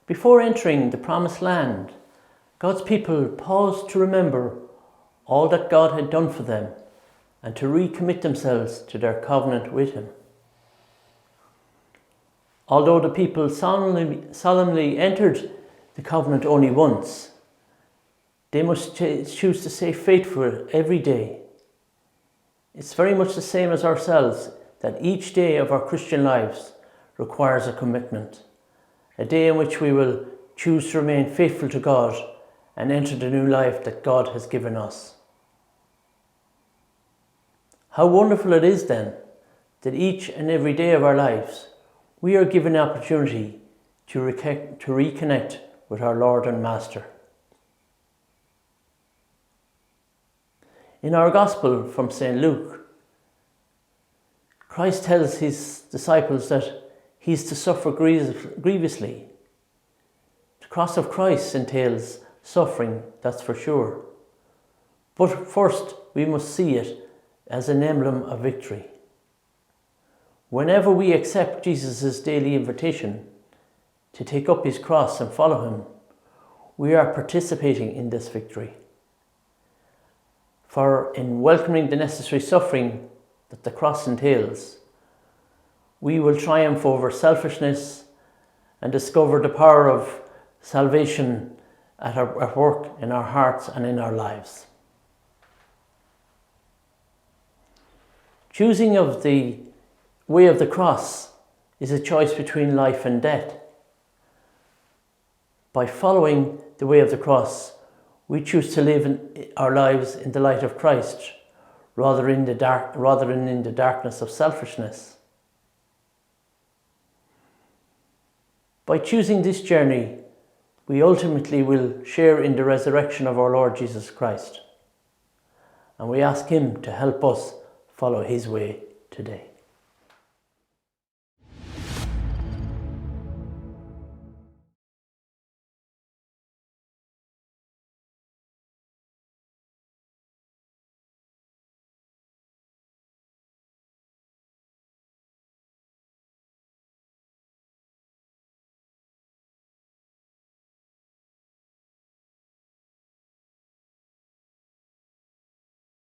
Before entering the promised land, God's people paused to remember all that God had done for them and to recommit themselves to their covenant with Him. Although the people solemnly entered the covenant only once, they must choose to stay faithful every day. It's very much the same as ourselves, that each day of our Christian lives requires a commitment, a day in which we will choose to remain faithful to God and enter the new life that God has given us. How wonderful it is then that each and every day of our lives we are given the opportunity to reconnect with our Lord and Master. In our Gospel from St. Luke, Christ tells his disciples that he is to suffer grievously. The cross of Christ entails suffering, that's for sure. But first, we must see it as an emblem of victory. Whenever we accept Jesus' daily invitation to take up his cross and follow him, we are participating in this victory. For in welcoming the necessary suffering that the cross entails, we will triumph over selfishness and discover the power of salvation at work in our hearts and in our lives. Choosing of the way of the cross is a choice between life and death. By following the way of the cross, we choose to live our lives in the light of Christ rather than in the darkness of selfishness. By choosing this journey, we ultimately will share in the resurrection of our Lord Jesus Christ. And we ask him to help us follow his way today.